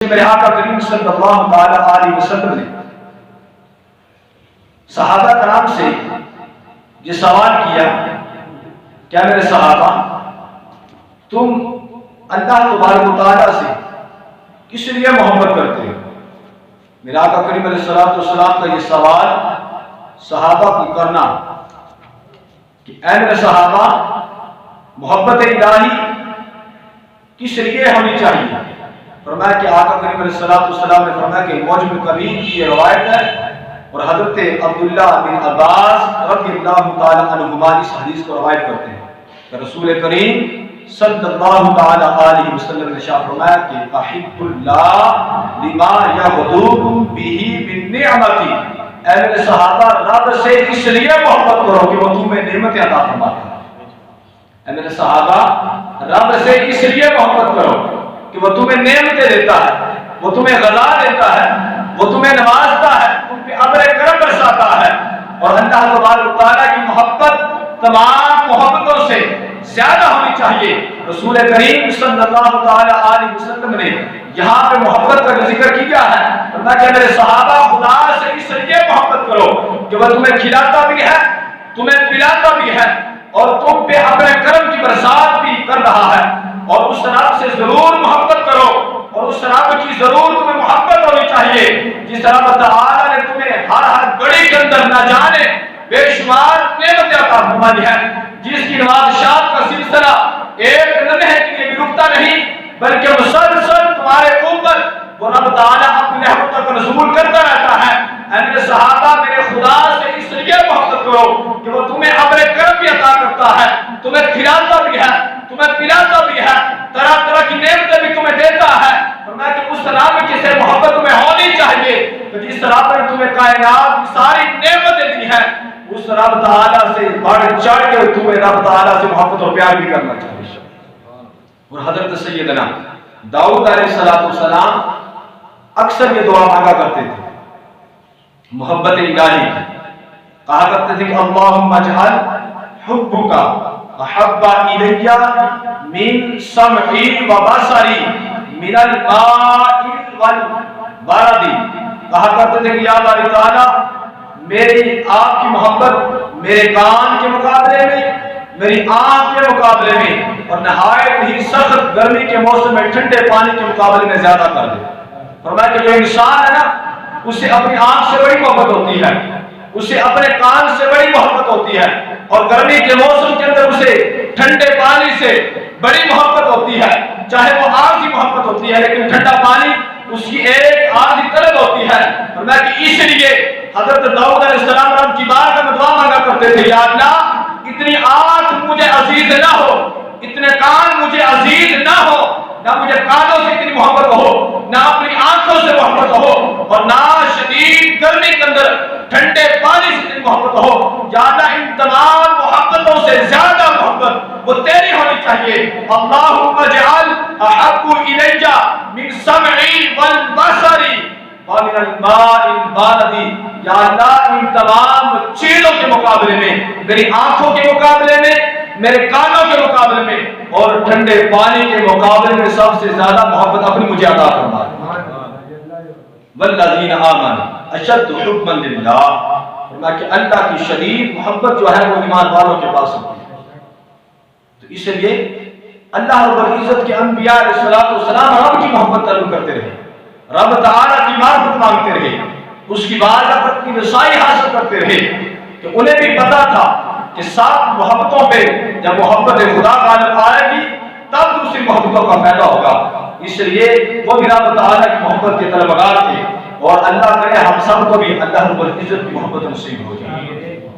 میرے آقا کریم صلی اللہ تعالی علیہ وسلم نے صحابہ کرام سے یہ سوال کیا، کیا میرے صحابہ تم اللہ تبارک و تعالیٰ سے کس لیے محبت کرتے ہو؟ میرے آقا کریم علیہ السلام کا یہ سوال صحابہ کو کرنا کہ اے میرے صحابہ محبت الہی کس لیے ہونی چاہیے؟ فرمایا کہ آقا کریم علیہ السلام نے فرمایا کہ موجب کبیر کی یہ روایت ہے اور حضرت عبداللہ بن عباس رضی اللہ تعالی عنہما اس حدیث کو روایت کرتے ہیں کہ رسول کریم صلی اللہ تعالی علیہ وسلم نے شاہ فرمایا کہ احب اللہ لما یغدوکم بہ من نعمتی، اے میرے صحابہ رب سے اس لیے محبت کرو کہ وہ تمہیں نعمتیں عطا فرماتا ہے۔ اے میرے صحابہ رب سے اس لیے محبت کرو کہ وہ تمہیں نعمتیں دیتا ہے، وہ تمہیں غذا دیتا ہے، وہ تمہیں نوازتا ہے، تم پہ ابر کرم برساتا ہے۔ اور اللہ تبارک و تعالیٰ کی محبت تمام محبتوں سے زیادہ ہونی چاہیے۔ رسول کریم صلی اللہ تعالی علیہ وسلم نے یہاں پہ محبت کا ذکر کیا ہے، فرمایا کہ میرے صحابہ خدا سے اس لیے محبت کرو کہ وہ تمہیں کھلاتا بھی ہے، تمہیں پلاتا بھی ہے اور تم پہ اپنے کرم کی برسات بھی کر رہا ہے، اور اس رب سے ضرور محبت کرو اور اس رب کی ضرور تمہیں محبت ہونی چاہیے جس رب تعالی نے تمہیں ہر گھڑی کے اندر نہ جانے بے شمار نعمتیں عطا فرمائی ہے، جس کی نوازشات کا سلسلہ ایک لمحے کے لیے بھی رکتا نہیں بلکہ مسلسل تمہارے اوپر وہ رب تعالیٰ اپنی رحمتوں کا نزول کرتا رہتا ہے۔ اے میرے صحابہ میرے خدا سے اس لیے محبت کرو کہ وہ تمہیں اپنے کرم بھی عطا کرتا ہے، تمہیں کھلاتا بھی ہے، تمہیں پلاتا بھی ہے، طرح طرح کی نعمتیں بھی تمہیں دیتا ہے۔ فرمایا کہ اس رب کی سے محبت تمہیں ہونی چاہیے کہ جس رب نے تمہیں کائنات کی ساری نعمتیں دی ہیں، اس رب تعالیٰ سے بڑھ چڑھ کے تمہیں رب تعالیٰ سے محبت اور پیار بھی کرنا چاہیے۔ اور حضرت سیدنا داؤد علیہ السلام اکثر یہ دعا مانگا کرتے تھے محبت الہی، کہا کرتے تھے کہ اللہم اجعل حبک احب الی من سمعی و بصری من الماء والبرد، کہا کرتے تھے کہ یا باری تعالیٰ میری آپ کی محبت میرے کان کے مقابلے میں، میری آنکھ کے مقابلے میں اور نہایت ہی سخت گرمی کے موسم میں ٹھنڈے پانی کے مقابلے میں زیادہ کر دے۔ فرمایا کہ جو انسان ہے نا اسے اپنی آنکھ سے بڑی محبت ہوتی ہے، اسے اپنے کان سے بڑی محبت ہوتی ہے، اور گرمی کے موسم کے اندر اسے ٹھنڈے پانی سے بڑی محبت ہوتی ہے، چاہے وہ آگ کی محبت ہوتی ہے لیکن ٹھنڈا پانی اس کی ایک آدھی طلب ہوتی ہے۔ فرمایا کہ اس لیے حضرت داؤد علیہ السلام رب کی بارگاہ میں دعا مانگا کرتے تھے، یا اللہ اتنی آنکھ مجھے عزیز نہ ہو، اتنے کان مجھے عزیز نہ ہو، نہ مجھے کانوں سے اتنی محبت ہو، نہ اپنی آنکھوں سے محبت ہو، اور نہ شدید گرمی کے اندر ٹھنڈے پانی سے اتنی محبت ہو۔ یا اللہ ان تمام محبتوں سے زیادہ محبت وہ تیری ہونی چاہیے۔ اللہم اجعل احب الی من سمعی والبصری ومن الماء البارد، یا اللہ ان تمام چیزوں کے مقابلے میں، میری آنکھوں کے مقابلے میں، میرے کانوں کے مقابلے میں اور ٹھنڈے پانی کے مقابلے میں سب سے زیادہ محبت اپنی مجھے عطا فرما۔ والذین آمنوا اشد حبا للہ، فرمایا کہ اللہ کی شدید محبت جو ہے وہ ایمان والوں کے پاس ہوتی ہے۔ تو اس لیے اللہ رب العزت کے انبیاء علیہ السلام رب کی محبت طلب کرتے رہے، رب تعالیٰ کی معرفت مانگتے رہے، اس کی بارگاہ پر کی رسائی حاصل کرتے رہے، کہ انہیں بھی پتا تھا کہ 7 محبتوں پہ جب محبت خدا غالب آئے گی تب دوسری محبتوں کا فائدہ ہوگا۔ اس لیے وہ بھی رب تعالیٰ کی محبت کے طلبگار تھے، اور اللہ کرے ہم سب کو بھی اللہ رب العزت کی محبت نصیب ہو جائے۔